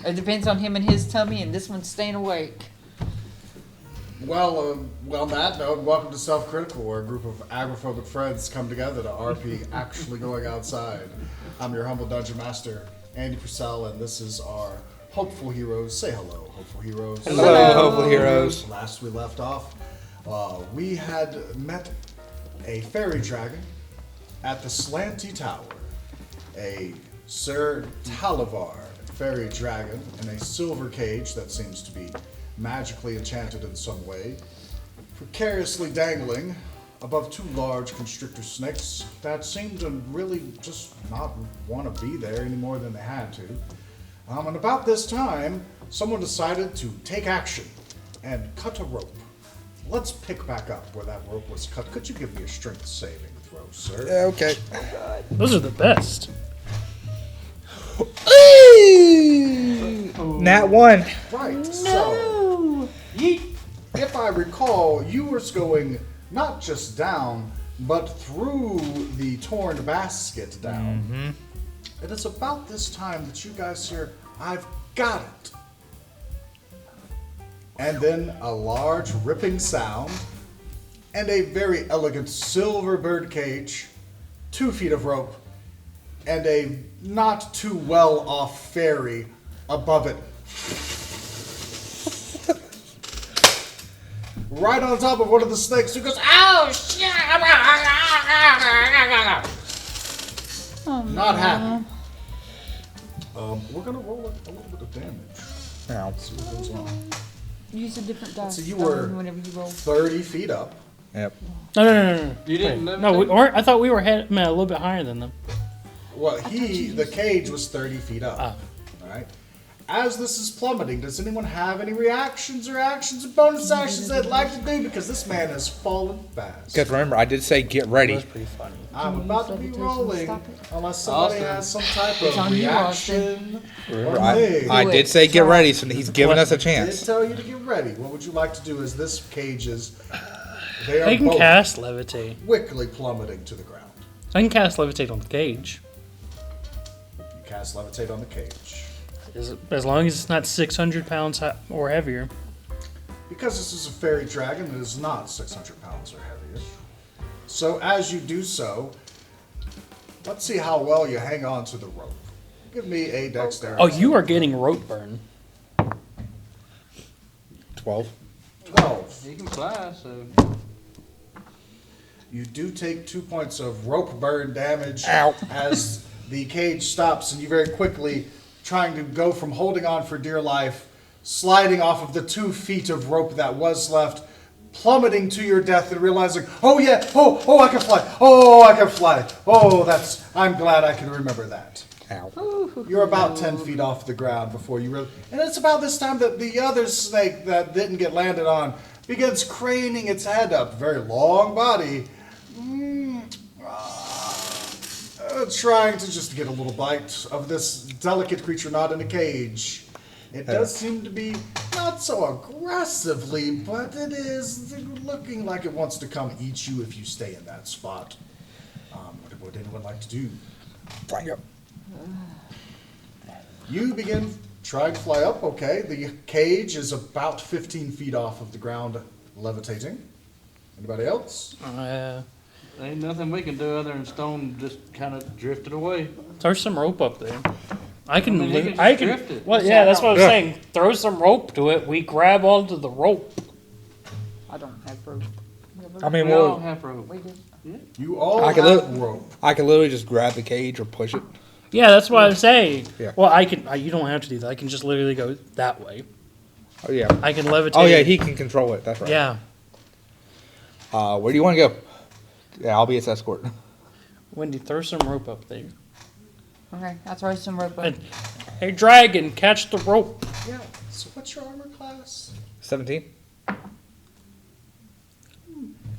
It depends on him and his tummy, and this one's staying awake. Well, on that note, welcome to Self-Critical, where a group of agoraphobic friends come together to RP actually going outside. I'm your humble dungeon master, Andy Purcell, and this is our Hopeful Heroes. Say hello, Hopeful Heroes. Hello, Hopeful Heroes. Last we left off, we had met a fairy dragon at the Slanty Tower. A Sir Talavar fairy dragon in a silver cage that seems to be magically enchanted in some way, precariously dangling above two large constrictor snakes that seemed to really just not want to be there any more than they had to. And about this time, someone decided to take action and cut a rope. Let's pick back up where that rope was cut. Could you give me a strength saving throw, sir? Yeah, okay. Those are the best. Nat 1. Right, so if I recall, you were going not just down, but through the torn basket down. Mm-hmm. And it's about this time that you guys hear, "I've got it." And then a large ripping sound, and a very elegant silver bird cage, 2 feet of rope, and a not too well off fairy above it. Right on top of one of the snakes who goes, "Oh shit!" Not happy. We're gonna roll a little bit of damage. Ow. See what goes on. Use a different dice. So you were whenever you roll. 30 feet up. Yep. No. You didn't live No, I thought we were a little bit higher than them. Well, the cage was 30 feet up. All right. As this is plummeting, does anyone have any reactions or actions or bonus actions they'd like to do? Because this man has fallen fast. Because remember, I did say get ready. That's pretty funny. I'm about to be levitation rolling, stop it? unless somebody Awesome. has some type It's of on you, reaction. Remember, or thing. I did say get ready, so he's giving us a I did chance. tell you to get ready. What would you like to do? As this cage is, they are I can both cast levitate. quickly plummeting to the ground. I can cast levitate on the cage. You cast levitate on the cage. As long as it's not 600 pounds or heavier. Because this is a fairy dragon, it is not 600 pounds or heavier. So as you do so, let's see how well you hang on to the rope. Give me a dexterity. Oh, you are getting rope burn. 12. 12. You can fly, so. You do take 2 points of rope burn damage. Ow. As the cage stops and you very quickly trying to go from holding on for dear life, sliding off of the 2 feet of rope that was left, plummeting to your death and realizing, oh yeah, oh, I can fly, oh, I can fly, oh, I'm glad I can remember that. Ow. You're about 10 feet off the ground before you really, and it's about this time that the other snake that didn't get landed on begins craning its head up, very long body, trying to just get a little bite of this delicate creature not in a cage. It does seem to be not so aggressively, but it is looking like it wants to come eat you if you stay in that spot. What would anyone like to do? Flying up. You begin trying to fly up, okay. The cage is about 15 feet off of the ground, levitating. Anybody else? Ain't nothing we can do other than Stone just kind of drifted away. There's some rope up there. I I mean, he can I just can. drift it. Well, yeah, that's what I was Yeah. saying. Throw some rope to it. We grab onto the rope. I don't have rope. I mean, We all well, have rope. We do. You all I can have look- rope. I could literally just grab the cage or push it. Yeah, that's what I'm saying. Yeah. Well, I can. You don't have to do that. I can just literally go that way. Oh, yeah. I can levitate. Oh, yeah, he can control it. That's right. Yeah. Where do you want to go? Yeah, I'll be its escort. Wendy, throw some rope up there. Okay, I'll throw some rope up. And, hey, dragon, catch the rope. Yeah. So what's your armor class? 17.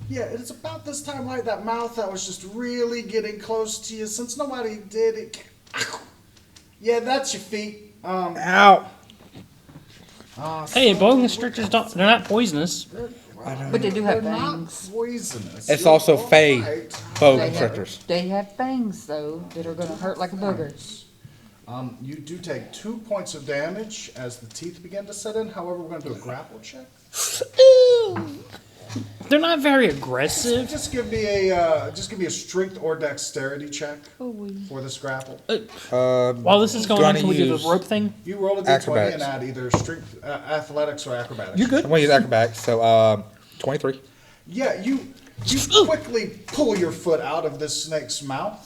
Yeah, it's about this time, like that mouth that was just really getting close to you. Since nobody did it. Ow. Yeah, that's your feet. Ow. Hey, boa constrictors don't—they're not poisonous. But they do have They're not fangs. poisonous. It's You're also all fey. right. Boa They constrictors. have fangs, though, that are going to hurt like a booger. You do take 2 points of damage as the teeth begin to set in. However, we're going to do a grapple check. They're not very aggressive. Just give me a strength or dexterity check for this grapple. While this is going on, gonna can we do use- the rope thing? You roll a d20 Acrobatics. and add either strength, athletics, or acrobatics. You're good. I'm gonna use acrobatics. So 23. Yeah, you quickly pull your foot out of this snake's mouth.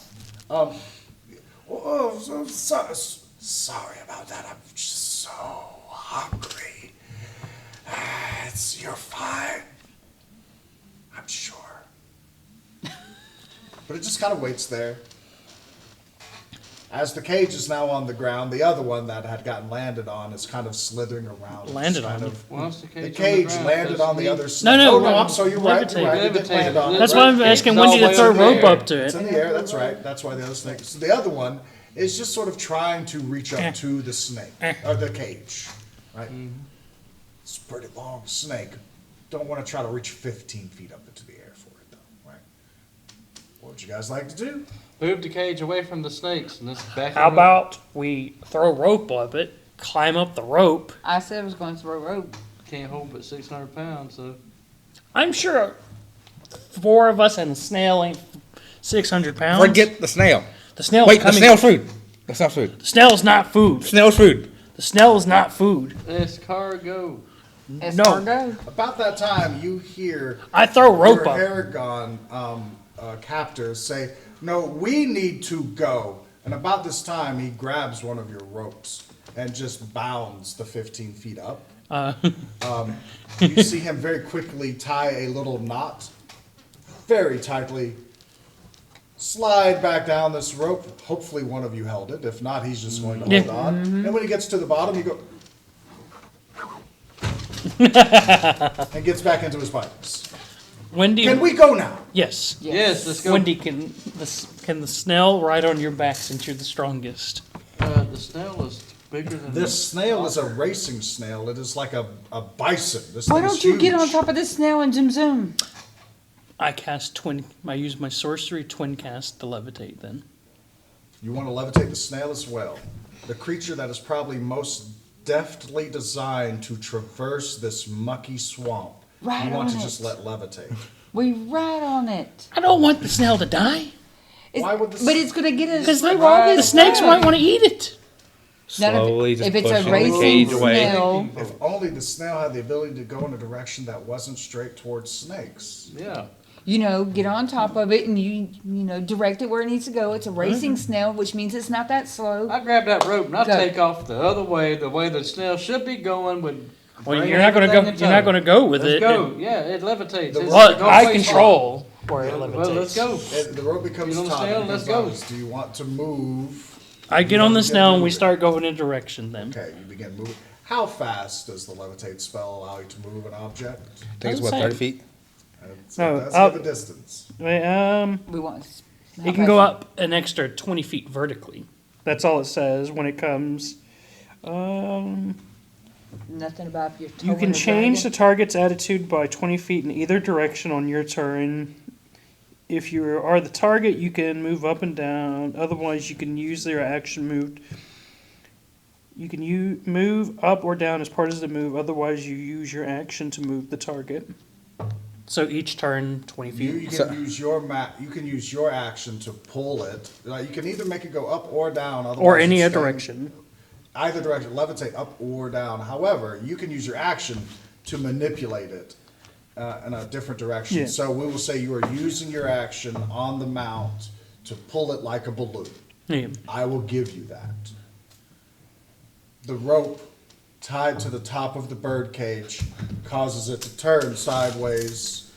Sorry about that. I'm just so hungry. You're fine. I'm sure. But it just kind of waits there. As the cage is now on the ground, the other one that had gotten landed on is kind of slithering around. Landed It's kind on of- Once the The cage, cage on the ground, landed on the doesn't other mean- snake. No, Oh, no, no, I'm sorry, you're right. You're right. It did land on it. That's why I'm Right. asking It's when all do you the way throw up rope there. up to It's it? in the air, that's right. That's why the other snake. So the other one is just sort of trying to reach up to the snake, or the cage, right? It's a pretty long snake. Don't want to try to reach 15 feet up into the air for it, though, right? What would you guys like to do? Move the cage away from the snakes and let's back How it up. about we throw rope up it, climb up the rope? I said I was going to throw rope. Can't hold but 600 pounds, so. I'm sure 4 of us and the snail ain't 600 pounds. Forget the snail. The snail. Wait, the snail's food. The snail's food. The snail is not food. Snail's food. The snail is not food. It's cargo. Escargot. About that time, you hear I throw rope your up. Aragon captors say, "No, we need to go." And about this time, he grabs one of your ropes and just bounds the 15 feet up. You see him very quickly tie a little knot, very tightly, slide back down this rope. Hopefully one of you held it. If not, he's just going to hold Yeah. on. And when he gets to the bottom, you go... and gets back into his pipes. Wendy. Can we go now? Yes. Yes, let's go. Wendy, can the snail ride on your back since you're the strongest? The snail is bigger than This snail is a racing snail. It is like a bison. This Why thing is don't you get on huge. top of this snail and zoom zoom? I use my sorcery twin cast to levitate then. You want to levitate the snail as well. The creature that is probably most deftly designed to traverse this mucky swamp. Right you want on to it. just let levitate. We ride on it. I don't want the snail to die. Why would the But it's going to get us Because through all the this snakes stuff. might want to eat it. None of it- Slowly just if it's a pushing the racing cage away. snail, If only the snail had the ability to go in a direction that wasn't straight towards snakes. Yeah. get on top of it and you direct it where it needs to go. It's a racing snail, which means it's not that slow. I grab that rope and I Go. take off the other way, the way the snail should be going with. Well, bring you're not going to go. everything in You're not tow. going to go with Let's it. go. Yeah, it levitates. It's But go I place control where it far. levitates. Well, let's go. The rope becomes You on the taut. snail? It Let's becomes go. obvious. Do you want to move? I get on the snail and we start going in a direction then. Okay, you begin moving. How fast does the levitate spell allow you to move an object? I think it's what, Doesn't 30 say. feet? No, That's up- give a distance. Wait, We want. it can go up an extra 20 feet vertically. That's all it says when it comes. Nothing about your. You can change the target's attitude by 20 feet in either direction on your turn. If you are the target, you can move up and down. Otherwise, you can use their action moved. You can move up or down as part of the move. Otherwise, you use your action to move the target. So each turn, 20 feet. You can use your action to pull it. You can either make it go up or down. Or otherwise any it's other staying- direction. Either direction, levitate up or down. However, you can use your action to manipulate it in a different direction. Yeah. So we will say you are using your action on the mount to pull it like a balloon. Yeah. I will give you that. The rope tied to the top of the bird cage causes it to turn sideways.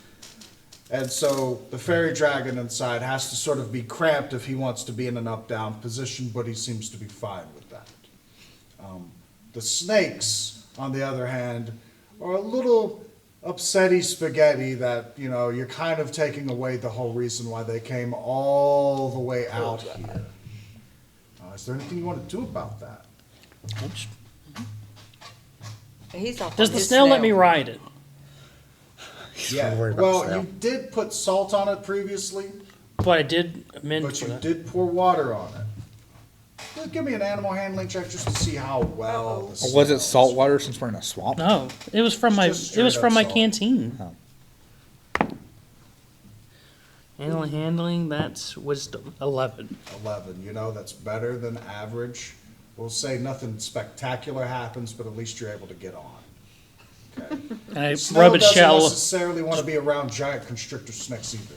And so the fairy dragon inside has to sort of be cramped if he wants to be in an up-down position, but he seems to be fine with that. The snakes, on the other hand, are a little upsetty spaghetti that, you're kind of taking away the whole reason why they came all the way out here. Is there anything you want to do about that? He's off Does on the his snail let me ride it? Yeah. worried about Well, the snail. you did put salt on it previously, But I did amend but for you that. did pour water on it. Just give me an animal handling check just to see how well. This Was it smells. salt water since we're in a swamp? No, it was from my Just it was straight from up my salt. canteen. Oh. Animal handling, that's wisdom. 11. 11. You know, that's better than average. We'll say nothing spectacular happens, but at least you're able to get on. Okay. And I Snow rub its doesn't shell, necessarily want to be around giant constrictor snakes either.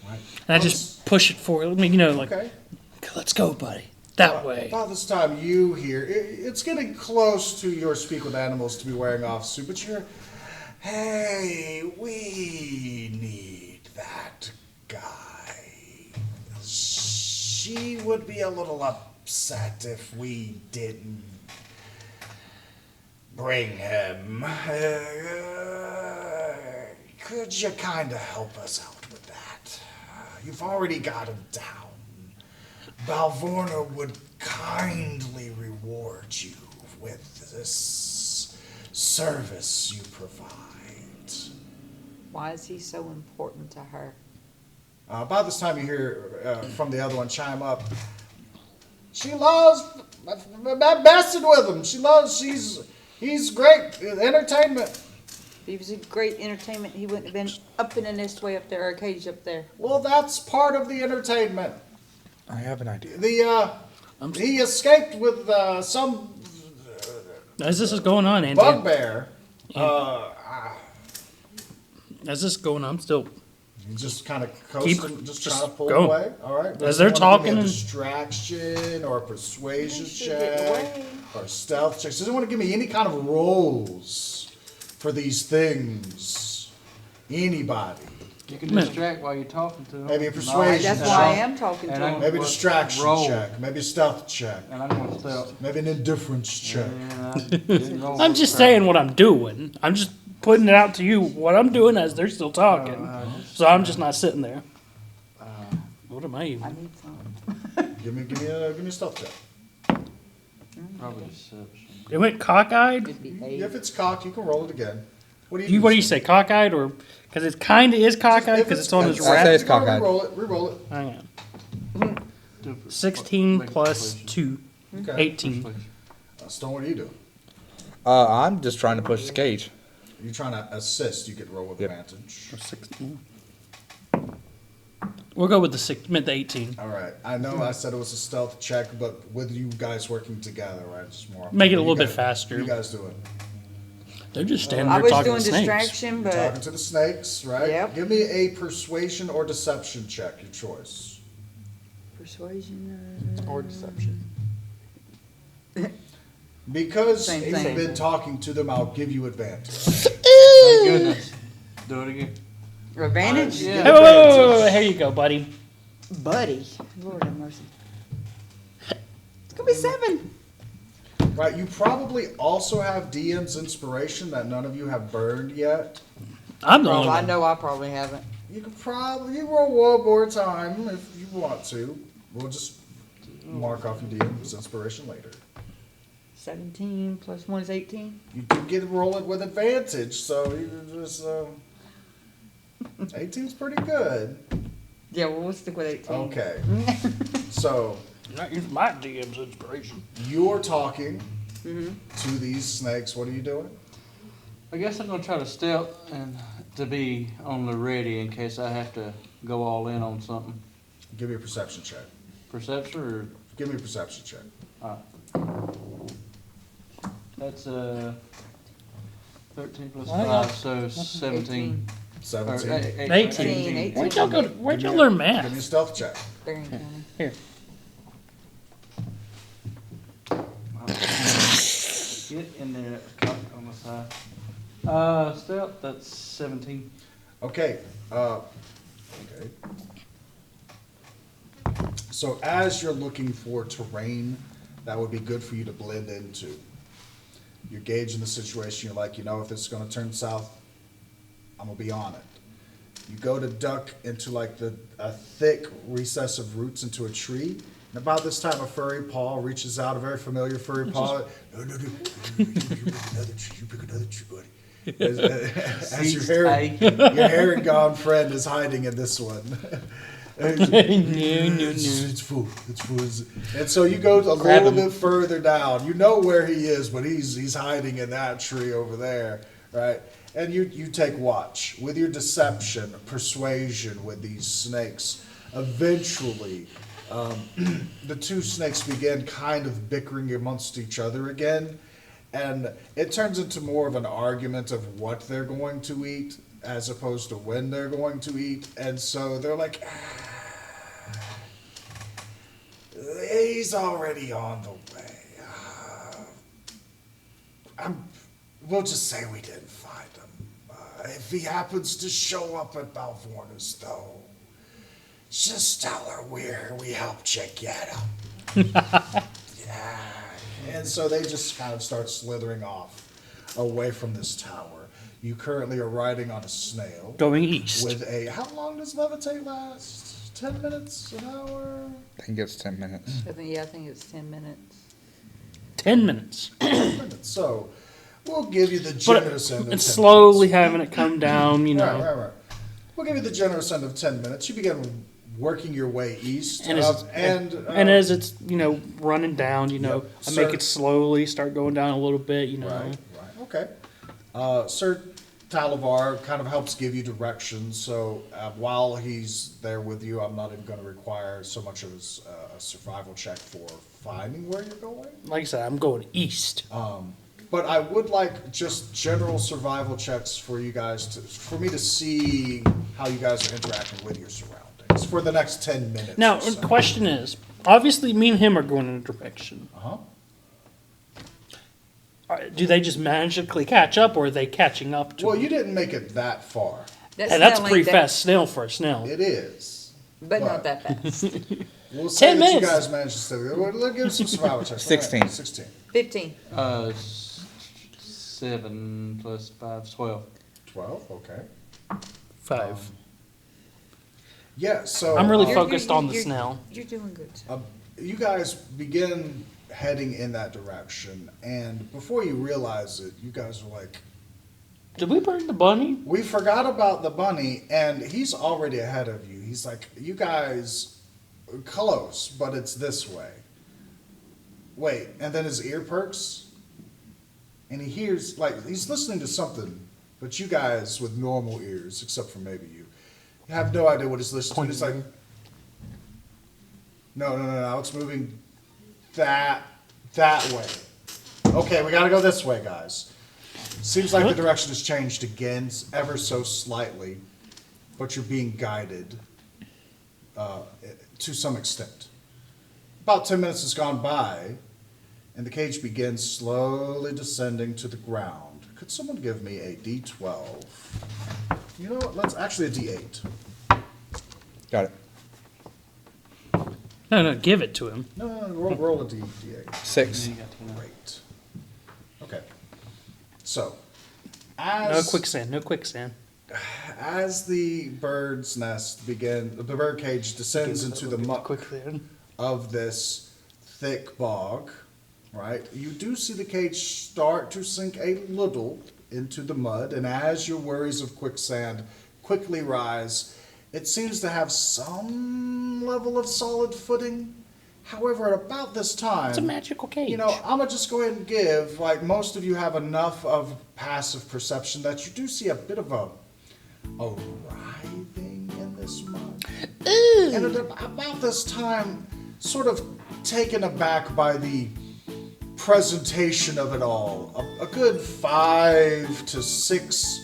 Right. and I just push it forward. I mean, you know, like, Okay. let's go, buddy. That way. About this time, you hear it's getting close to your speak with animals to be wearing off suit, but you're, hey, we need that guy. She would be a little upset if we didn't bring him. Could you kind of help us out with that? You've already got him down. Balvorna would kindly reward you with this service you provide. Why is he so important to her? About this time, you hear from the other one chime up. She loves messing with him. He's great entertainment. If he was a great entertainment, he wouldn't have been up in a nest way up there, or a cage up there. Well, that's part of the entertainment. I have an idea. He escaped with some As this is going on, Andy, bugbear. as this is going on, I'm still. You just kind of coasting, just trying to pull go. away. All right. As they're talking a and- distraction or a persuasion Should get check away. or a stealth check. She doesn't want to give me any kind of rolls for these things. Anybody. You can distract while you're talking to them. Maybe a persuasion That's check. why I am talking to And I- him. Maybe a distraction Roll. check. Maybe a stealth check. And I'm gonna stealth. Maybe an indifference check. And I didn't roll I'm for just crap. saying what I'm doing. I'm just putting it out to you what I'm doing as they're still talking. So I'm just not sitting there. What am I I even? need some. Give me a stealth check. Probably deception. It went cockeyed. It'd be 8. If it's cocked, you can roll it again. What do What do you say? Cockeyed or because it kind of is cockeyed because it's on his I'd say wrap. it's cockeyed. Reroll it. Reroll it. Hang on. Do it for- 16 make plus persuasion. 2, Okay. 18. Persuasion. Stone, what are you doing? I'm just trying to push the cage. You're trying to assist. You get roll with Yep. advantage. 16. We'll go with the 18. All right. I know I said it was a stealth check, but with you guys working together, right? It's more. Make it a you little bit guys- faster. You guys do it. They're just standing I there was talking doing to snakes. distraction, You're talking but to the snakes, right? Yep. Give me a persuasion or deception check, your choice. persuasion Or deception. Because Same you've thing. been talking to them, I'll give you advantage. Thank goodness. Do it again. advantage. Yeah. Hey, whoa, here you go, buddy. Buddy, Lord have mercy. It's gonna be 7. Right. You probably also have DM's inspiration that none of you have burned yet. I'm the Well, only I one. know I probably haven't. You could probably roll one more time if you want to. We'll just mark off your DM's inspiration later. 17 plus 1 is 18. You do get to roll it with advantage, so you just 18's pretty good. Yeah, well, we'll stick with 18. Okay. So Not use my DM's inspiration. you're talking Mm-hmm. to these snakes. What are you doing? I guess I'm gonna try to stealth and to be on the ready in case I have to go all in on something. Give me a perception check. Perception or Give me a perception check. that's 13 plus Why not? 5, so 17. 17. Or 18. 18. Where'd y'all go? Where'd Give y'all me a- learn Give me a math? stealth check. Barry County. Here. Get in there, cock on the side. Stealth, that's 17. Okay. Okay. So as you're looking for terrain that would be good for you to blend into, you're gauging the situation. You're like, you know, if it's going to turn south, I'm going to be on it. You go to duck into like a thick recess of roots into a tree. And about this time, a furry paw reaches out, a very familiar furry paw. No. You pick another tree. You pick another tree, buddy. As your hairy gone friend is hiding in this one. It's food. It's food. And so you go a Grab little him. bit further down. You know where he is, but he's hiding in that tree over there, right? And you take watch with your deception, persuasion with these snakes. Eventually, the two snakes begin kind of bickering amongst each other again, and it turns into more of an argument of what they're going to eat as opposed to when they're going to eat. And so they're like, he's already on the way. We'll just say we didn't find him. If he happens to show up at Balvorna's, though, just tell her we helped you get him. Yeah. And so they just kind of start slithering off away from this tower. You currently are riding on a snail. Going east. With a, how long does levitate last? 10 minutes? An hour? I think it's 10 minutes. I think it's 10 minutes. 10 minutes. 10 minutes. So we'll give you the generous end of 10 It's slowly minutes. having it come down, you know. Right. We'll give you the generous end of 10 minutes. You begin working your way east. And and as it's, you know, running down, you know, Yep. I make Sir- it slowly start going down a little bit, you know. Right. Okay. Sir Talivar kind of helps give you directions. So while he's there with you, I'm not even going to require so much of his a survival check for finding where you're going. Like I said, I'm going east. But I would like just general survival checks for you guys for me to see how you guys are interacting with your surroundings for the next 10 minutes. Now, or so. the question is, obviously me and him are going in a direction. Uh-huh. Do they just magically catch up, or are they catching up to Well, me? you didn't make it that far. That's, And that's a not pretty like fast snail for a snail. It is. but not that fast. We'll say 10 that you minutes. guys managed to stay. Let's give some survival checks. 16. 16. 15. 7 plus 5, 12. 12, okay. 5. Yeah, so I'm really You're- focused you're- on the you're- snail. You're doing good. Sir. you guys begin heading in that direction, and before you realize it, you guys are like, Did we burn the bunny? we forgot about the bunny, and he's already ahead of you. He's like, you guys, close, but it's this way. Wait, and then his ear perks, and he hears, like, he's listening to something, but you guys with normal ears, except for maybe you, have no idea what he's listening to. It's like, no, it's moving that way. Okay, we gotta go this way, guys. Seems like the direction has changed again, ever so slightly, but you're being guided to some extent. About 10 minutes has gone by, and the cage begins slowly descending to the ground. Could someone give me a D12? You know what? Let's actually a D8. Got it. No, give it to him. No, roll a D8. 6. Great. Okay. So, No quicksand. as the bird's nest the bird cage descends into the muck Quicksand. of this thick bog, right? You do see the cage start to sink a little into the mud, and as your worries of quicksand quickly rise, it seems to have some level of solid footing. However, at about this time, It's a magical cage. you know, I'm gonna just go ahead and give, like, most of you have enough of passive perception that you do see a bit of a writhing in this mud. And at about this time, sort of taken aback by the presentation of it all, a good 5 to 6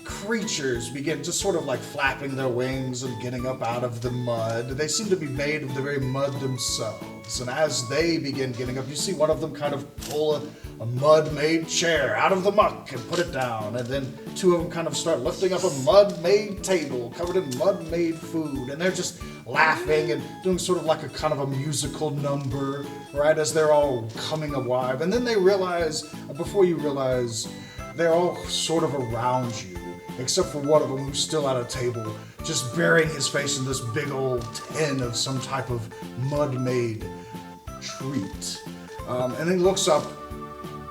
creatures begin just sort of like flapping their wings and getting up out of the mud. They seem to be made of the very mud themselves. And as they begin getting up, you see one of them kind of pull a mud-made chair out of the muck and put it down. And then 2 of them kind of start lifting up a mud-made table covered in mud-made food. And they're just laughing and doing sort of like a kind of a musical number, right, as they're all coming alive. And then they realize, before you realize, they're all sort of around you, except for one of them who's still at a table, just burying his face in this big old tin of some type of mud-made treat. And he looks up,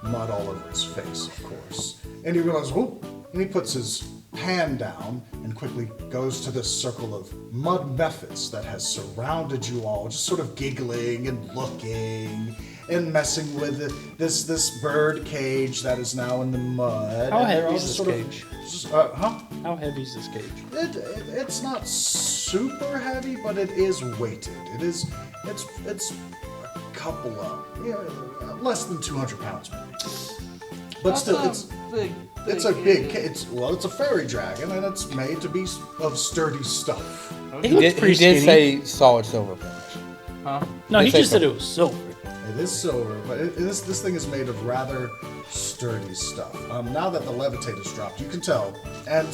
mud all over his face, of course. And he realizes, whoop, and he puts his hand down and quickly goes to this circle of mud mephits that has surrounded you all, just sort of giggling and looking and messing with this bird cage that is now in the mud. How And they're heavy all is just this sort of- cage? How heavy is this cage? It's not super heavy, but it is weighted. It's a couple of less than 200 pounds maybe. But still, it's a big. It's a fairy dragon, and it's made to be of sturdy stuff. It He looks did, pretty he did skinny. say solid silver finish. Huh? No, he They say just said so. it was silver. It is silver, but this thing is made of rather sturdy stuff. Now that the levitate has dropped, you can tell, and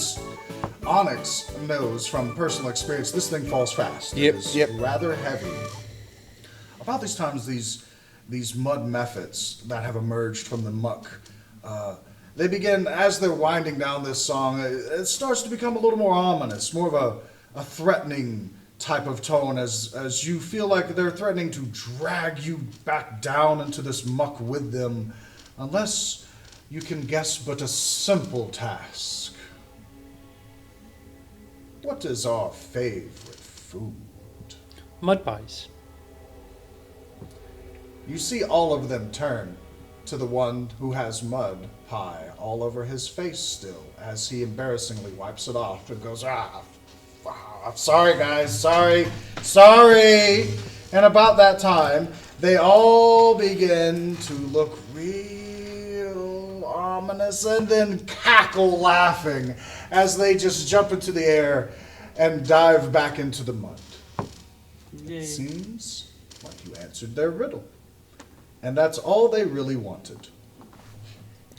Onyx knows from personal experience, this thing falls fast. Yep, It is yep. rather heavy. About these times, these mud mephits that have emerged from the muck, they begin, as they're winding down this song, it starts to become a little more ominous, more of a threatening type of tone as you feel like they're threatening to drag you back down into this muck with them, unless you can guess but a simple task. What is our favorite food? Mud pies. You see all of them turn to the one who has mud pie all over his face still, as he embarrassingly wipes it off and goes, I'm sorry, guys, sorry. And about that time, they all begin to look real ominous and then cackle laughing as they just jump into the air and dive back into the mud. Yay. Seems like you answered their riddle. And that's all they really wanted.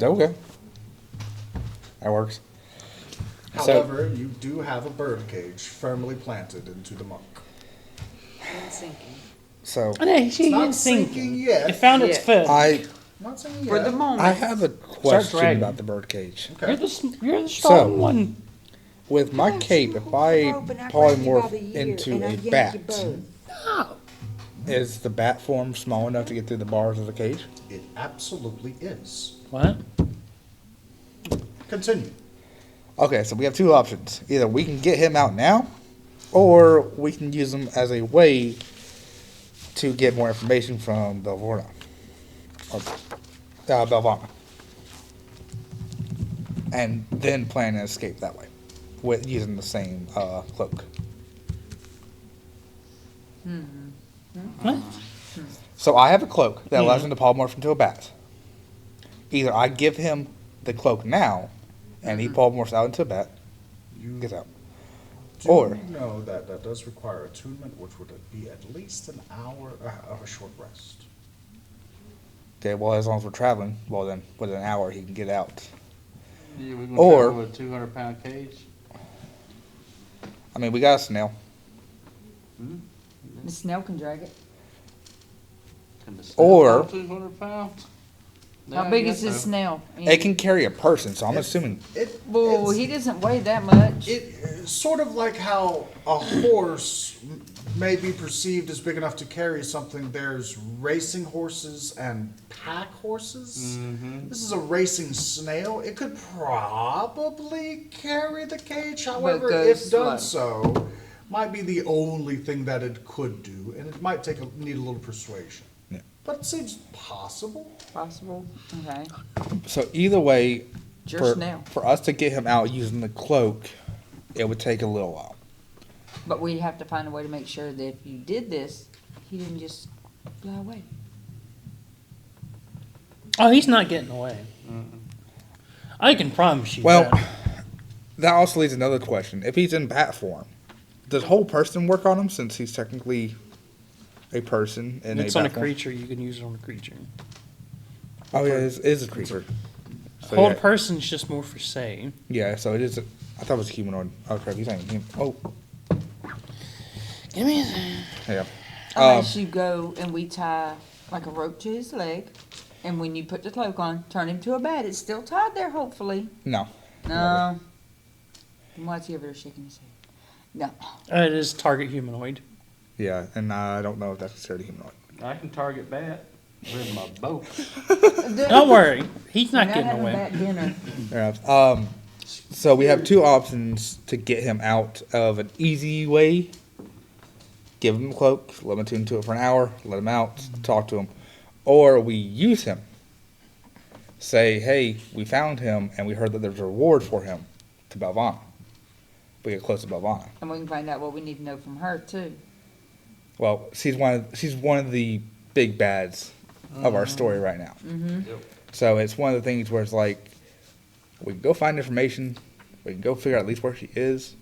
Okay. That works. However, you do have a bird cage firmly planted into the muck. So And hey, she It's not ain't sinking sinking. yet. It found its Yeah. fit. I Not saying For yet. the moment. I have a question dragging. about the bird cage. Okay. You're the strong So- one. With my cape, if I polymorph into a bat, is the bat form small enough to get through the bars of the cage? It absolutely is. What? Continue. Okay, so we have two options. Either we can get him out now, or we can use him as a way to get more information from Belvana. Or, Belvana. And then plan an escape that way, with using the same cloak. What? So I have a cloak that allows Mhm. him to polymorph into a bat. Either I give him the cloak now, and he polymorphs out into a bat, You gets out. do Or- know that that does require attunement, which would be at least an hour of a short rest. Okay, well, as long as we're traveling, well then, within an hour he can get out. Yeah, we're gonna Or- travel with a 200-pound cage. I mean, we got a snail. The snail can drag it. Can the snail Or- haul 200 pounds? How Yeah, big I is guess this so. snail? It can carry a person, so I'm assuming. Well, he doesn't weigh that much. Sort of like how a horse may be perceived as big enough to carry something. There's racing horses and pack horses. This is a racing snail. It could probably carry the cage. However, goes if done slow. so, might be the only thing that it coid do, and it might need a little persuasion. Yeah. But it seems possible. Possible. Okay. So either way, It's your for, snail. for us to get him out using the cloak, it would take a little while. But we have to find a way to make sure that if you did this, he didn't just fly away. Oh, he's not getting away. I can promise you Well, that. that also leads to another question. If he's in bat form, does whole person work on him since he's technically a person in It's a on a bat form? creature. You can use it on a creature. Oh yeah, it is a creature. So, Hold yeah, person's just more for say. yeah, so it is. I thought it was a humanoid. Oh crap, he's not even human. Oh, Give me yeah. Unless you go and we tie like a rope to his leg, and when you put the cloak on, turn him to a bat. It's still tied there, hopefully. No. No. Then why's he over there shaking his head? No. It is target humanoid. Yeah, and I don't know if that's considered a humanoid. I can target bat with my bow. Don't worry, he's not We're getting having away. bat dinner. Fair enough. So we have two options to get him out of an easy way. Give him the cloak, let him attune to it for an hour, let him out, talk to him. Or we use him. Say, hey, we found him and we heard that there's a reward for him to Belvana. We get close to Belvana. And we can find out what we need to know from her too. Well, she's one of the big bads of our story right now. Mm-hmm. Yep. So it's one of the things where it's like, we can go find information, we can go figure out at least where she is,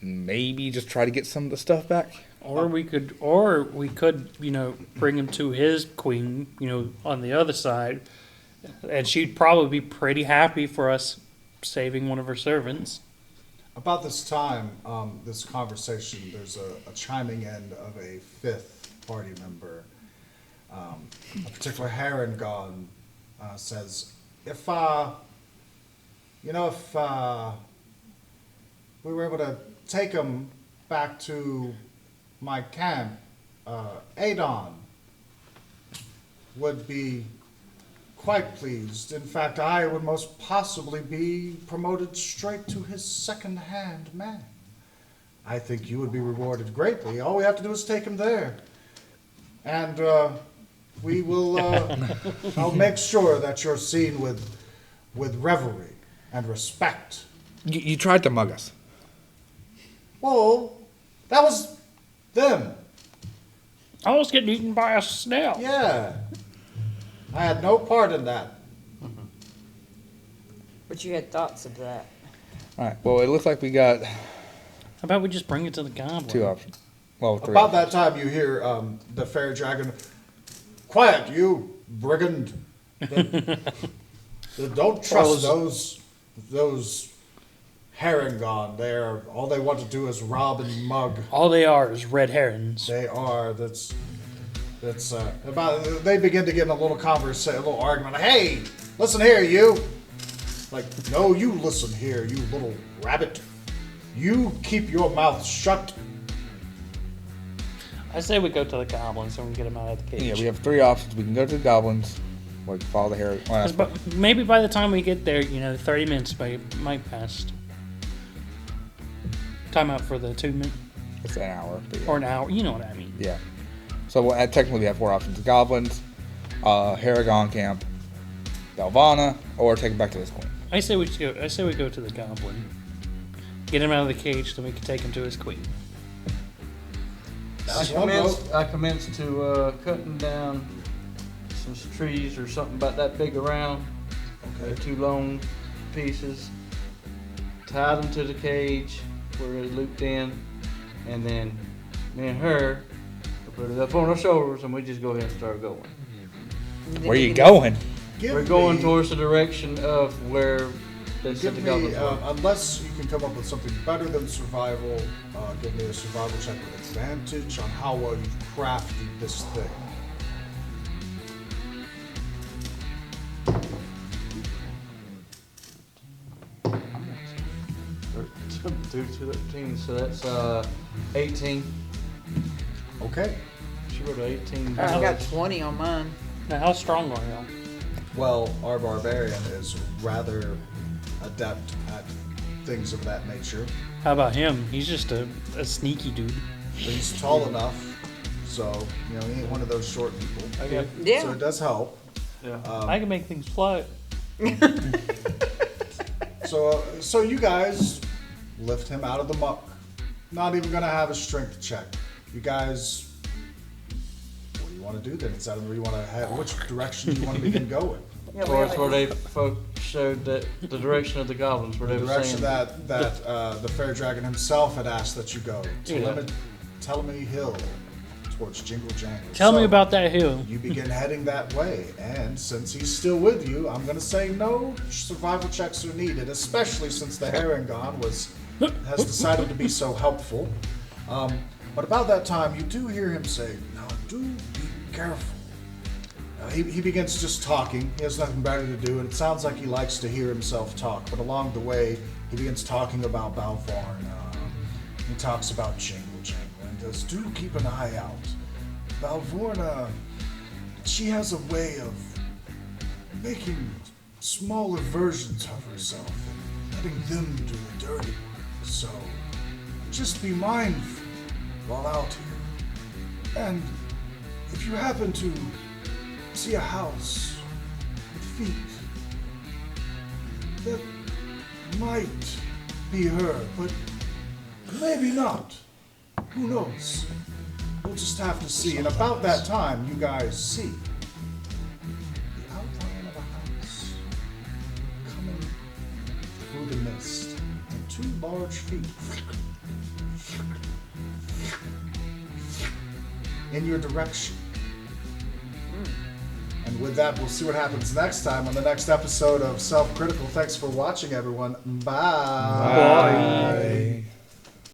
and maybe just try to get some of the stuff back. Or we could, you know, bring him to his queen, you know, on the other side, and she'd probably be pretty happy for us saving one of her servants. About this time, this conversation, there's a chiming in of a fifth party member. A particular Harangon says, if we were able to take him back to my camp, Adon would be quite pleased. In fact, I would most possibly be promoted straight to his second-hand man. I think you would be rewarded greatly. All we have to do is take him there. And we will, I'll make sure that you're seen with reverence and respect. You tried to mug us. Well, that was them. I was getting eaten by a snail. Yeah. I had no part in that. But you had thoughts of that. All right. Well, it looks like we got How about we just bring it to the goblin? two options. Well, three. About that time, you hear the fairy dragon, "Quiet, you brigand! Don't trust those Harangon. They're all they want to do is rob and mug. All they are is red herons. They are. That's about. They begin to get in a little conversation, a little argument. Hey, listen here, you. Like, no, you listen here, you little rabbit. You keep your mouth shut." I say we go to the goblin so we can get him out of the cage. Yeah, we have three options. We can go to the goblins. We can follow the hair. Well, 'Cause maybe by the time we get there, you know, 30 minutes might pass. Time out for the 2 minutes it's an hour. But yeah. or an hour. You know what I mean. Yeah. So technically we have four options. The goblins, Haragon camp, Belvana, or take him back to his queen. I say we go to the goblin. Get him out of the cage so we can take him to his queen. I commenced to cutting down some trees or something about that big around. Okay. 2 long pieces. Tied them to the cage where it looped in, and then me and her put it up on our shoulders, and we just go ahead and start going. Where you going? We're going towards the direction of where they said the Give me, goblins were. unless you can come up with something better than survival, give me a survival check with advantage on how well you've crafted this thing. Two to 13, so that's 18. Okay. She wrote 18. I got 20 on mine. Now, how strong are y'all? Well, our barbarian is rather adept at things of that nature. How about him? He's just a sneaky dude. He's tall enough, so he ain't one of those short people. Okay. Yeah. So it does help. Yeah. I can make things float. So you guys lift him out of the muck. Not even gonna have a strength check. You guys, what do you want to do then? Is that where you want to head? Which direction do you want to begin going? Towards where they folk showed that the direction of the goblins, where The they were direction saying that the fairy dragon himself had asked that you go. Yeah. Telemy Hill, towards Jingle Jangle. Tell me So, about that hill. You begin heading that way, and since he's still with you, I'm gonna say no survival checks are needed, especially since the Harangon has decided to be so helpful. But about that time, you do hear him say, "Now do be careful." He begins just talking. He has nothing better to do, and it sounds like he likes to hear himself talk. But along the way, he begins talking about Balvarn. He talks about Jingle Jangle, and does do keep an eye out. Balvorna, she has a way of making smaller versions of herself. letting them do the dirty work. So just be mindful while out here. And if you happen to see a house with feet, that might be her, but maybe not. Who knows? We'll just have to see. And about that time, you guys see the outline of a house coming through the mist, and two large feet in your direction. And with that, we'll see what happens next time on the next episode of Self Critical. Thanks for watching, everyone. Bye. Bye.